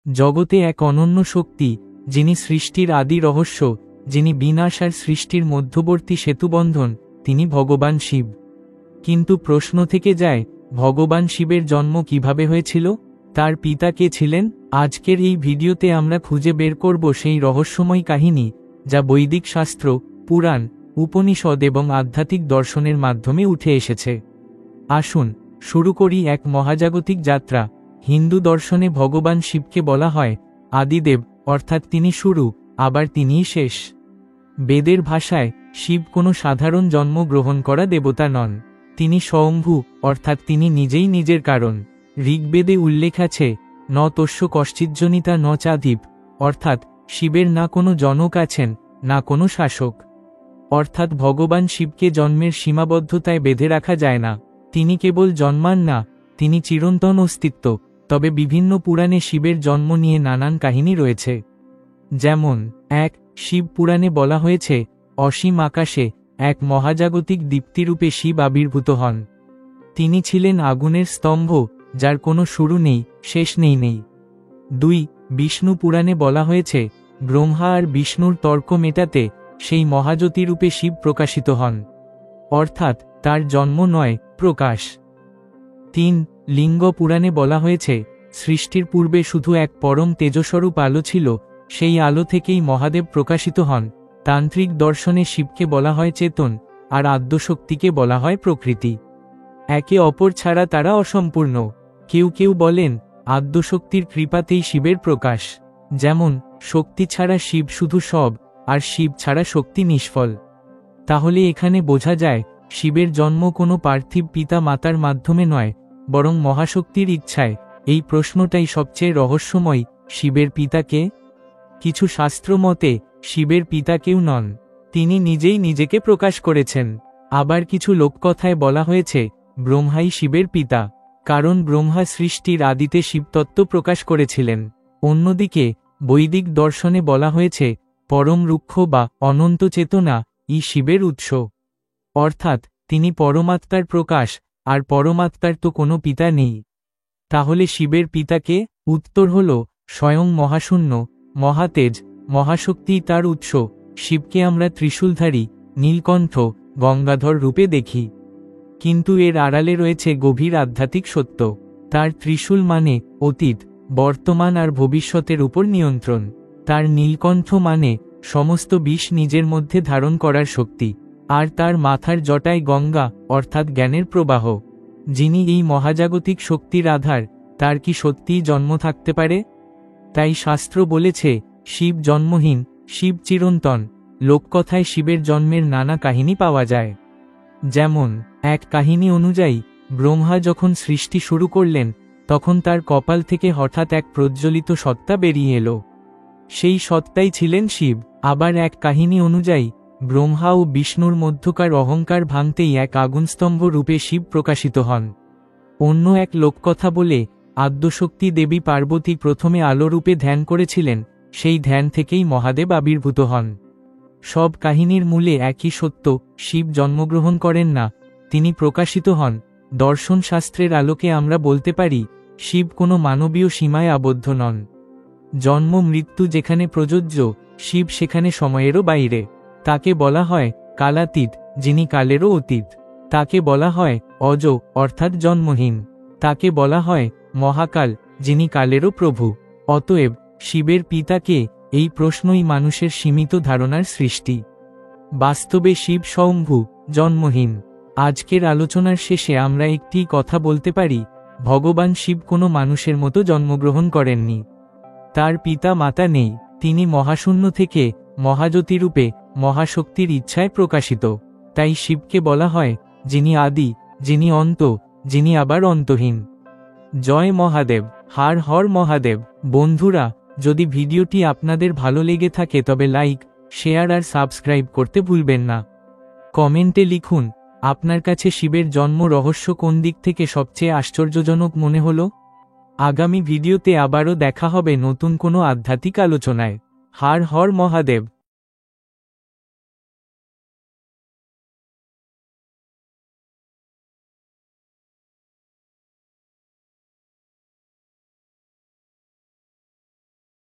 জগতে এক অনন্য শক্তি, যিনি সৃষ্টির আদি রহস্য, যিনি বিনাশ আর সৃষ্টির মধ্যবর্তী সেতুবন্ধন, তিনি ভগবান শিব। কিন্তু প্রশ্ন থেকে যায়, ভগবান শিবের জন্ম কিভাবে হয়েছিল? তার পিতা কে ছিলেন? আজকের এই ভিডিওতে আমরা খুঁজে বের করব সেই রহস্যময় কাহিনী, যা বৈদিক শাস্ত্র, পুরাণ, উপনিষদ এবং আধ্যাত্মিক দর্শনের মাধ্যমে উঠে এসেছে। আসুন শুরু করি এক মহাজাগতিক যাত্রা। হিন্দু দর্শনে ভগবান শিবকে বলা হয় আদিদেব, অর্থাৎ তিনি শুরু, আবার তিনিই শেষ। বেদের ভাষায় শিব কোনো সাধারণ জন্ম গ্রহণ করা দেবতা নন, তিনি স্বয়ম্ভু, অর্থাৎ তিনি নিজেই নিজের কারণ। ঋগ্বেদে উল্লেখ আছে ন তস্য কশ্চিজ্জনিতা ন চাধিপ, অর্থাৎ শিবের না কোনো জনক আছেন, না কোনো শাসক। অর্থাৎ ভগবান শিবকে জন্মের সীমাবদ্ধতায় বেঁধে রাখা যায় না, তিনি কেবল জন্মান না, তিনি চিরন্তন অস্তিত্ব। তবে বিভিন্ন পুরাণে শিবের জন্ম নিয়ে নানান কাহিনী রয়েছে। যেমন এক শিব পুরাণে বলা হয়েছে অসীম আকাশে এক মহাজাগতিক দীপ্তিরূপে শিব আবির্ভূত হন। তিনি ছিলেন আগুনের স্তম্ভ, যার কোনো শুরু নেই, শেষ নেই। 2 বিষ্ণু পুরাণে বলা হয়েছে ব্রহ্মা আর বিষ্ণুর তর্ক মেটাতে সেই মহাজ্যোতিরূপে শিব প্রকাশিত হন, অর্থাৎ তার জন্ম নয়, প্রকাশ। 3 লিঙ্গ পুরাণে বলা হয়েছে সৃষ্টির পূর্বে শুধু এক পরম তেজস্বরূপ আলো ছিল, সেই আলো থেকেই মহাদেব প্রকাশিত হন। তান্ত্রিক দর্শনে শিবকে বলা হয় চেতন, আর আদ্যশক্তিকে বলা হয় প্রকৃতি। একে অপর ছাড়া তারা অসম্পূর্ণ। কেউ কেউ বলেন আদ্যশক্তির কৃপাতেই শিবের প্রকাশ, যেমন শক্তি ছাড়া শিব শুধু সব, আর শিব ছাড়া শক্তি নিষ্ফল। তাহলে এখানে বোঝা যায় শিবের জন্ম কোনো পার্থিব পিতা মাতার মাধ্যমে নয়, বরং মহাশক্তির ইচ্ছায়। এই প্রশ্নটাই সবচেয়ে রহস্যময়, শিবের পিতা কে? কিছু শাস্ত্র মতে শিবের পিতা কেউ নন, তিনি নিজেই নিজেকে প্রকাশ করেছেন। আবার কিছু লোককথায় বলা হয়েছে ব্রহ্মাই শিবের পিতা, কারণ ব্রহ্মা সৃষ্টির আদিতে শিবতত্ত্ব প্রকাশ করেছিলেন। অন্যদিকে বৈদিক দর্শনে বলা হয়েছে পরম রুক্ষ বা অনন্ত চেতনা শিবের উৎস, অর্থাৎ তিনি পরমাত্মার প্রকাশ, আর পরমাত্মার তো কোনো পিতা নেই। তাহলে শিবের পিতাকে? উত্তর হল স্বয়ং মহাশূন্য, মহাতেজ, মহাশক্তি তার উৎস। শিবকে আমরা ত্রিশূলধারী, নীলকণ্ঠ, গঙ্গাধর রূপে দেখি, কিন্তু এর আড়ালে রয়েছে গভীর আধ্যাত্মিক সত্য। তার ত্রিশূল মানে অতীত, বর্তমান আর ভবিষ্যতের উপর নিয়ন্ত্রণ। তার নীলকণ্ঠ মানে সমস্ত বিষ নিজের মধ্যে ধারণ করার শক্তি, আর তার মাথার জটায় গঙ্গা, অর্থাৎ জ্ঞানের প্রবাহ। যিনি এই মহাজাগতিক শক্তির আধার, তার কি সত্যিই জন্ম থাকতে পারে? তাই শাস্ত্র বলেছে শিব জন্মহীন, শিব চিরন্তন। লোককথায় শিবের জন্মের নানা কাহিনী পাওয়া যায়। যেমন এক কাহিনী অনুযায়ী ব্রহ্মা যখন সৃষ্টি শুরু করলেন, তখন তার কপাল থেকে হঠাৎ এক প্রজ্বলিত সত্তা বেরিয়ে এলো, সেই সত্তাই ছিলেন শিব। আবার এক কাহিনী অনুযায়ী ব্রহ্মা ও বিষ্ণুর মধ্যকার অহংকার ভাঙতেই এক আগুনস্তম্ভ রূপে শিব প্রকাশিত হন। অন্য এক লোককথা বলে আদ্যশক্তি দেবী পার্বতী প্রথমে আলোরূপে ধ্যান করেছিলেন, সেই ধ্যান থেকেই মহাদেব আবির্ভূত হন। সব কাহিনীর মূলে একই সত্য, শিব জন্মগ্রহণ করেন না, তিনি প্রকাশিত হন। দর্শন শাস্ত্রের আলোকে আমরা বলতে পারি শিব কোনো মানবীয় সীমায় আবদ্ধ নন। জন্ম মৃত্যু যেখানে প্রযোজ্য, শিব সেখানে সময়েরও বাইরে। তাকে বলা হয় কালাতীত, যিনি কালেরও অতীত। তাকে বলা হয় অজ, অর্থাৎ জন্মহীন। তাকে বলা হয় মহাকাল, যিনি কালেরও প্রভু। অতএব শিবের পিতা কে? এই প্রশ্নই মানুষের সীমিত ধারণার সৃষ্টি। বাস্তবে শিব স্বয়ম্ভু, জন্মহীন। আজকের আলোচনার শেষে আমরা একটি কথা বলতে পারি, ভগবান শিব কোনো মানুষের মতো জন্মগ্রহণ করেননি। তার পিতা মাতা নেই, তিনি মহাশূন্য থেকে মহাজ্যোতিরূপে মহাশক্তির ইচ্ছায় প্রকাশিত। তাই শিবকে বলা হয় যিনি আদি, যিনি অন্ত, যিনি আবার অন্তহীন। জয় মহাদেব, হর হর মহাদেব। বন্ধুরা, যদি ভিডিওটি আপনাদের ভালো লেগে থাকে তবে লাইক, শেয়ার আর সাবস্ক্রাইব করতে ভুলবেন না। কমেন্টে লিখুন আপনার কাছে শিবের জন্ম রহস্য কোন দিক থেকে সবচেয়ে আশ্চর্যজনক মনে হলো। আগামী ভিডিওতে আবারও দেখা হবে নতুন কোনো আধ্যাত্মিক আলোচনায়। হর হর মহাদেব।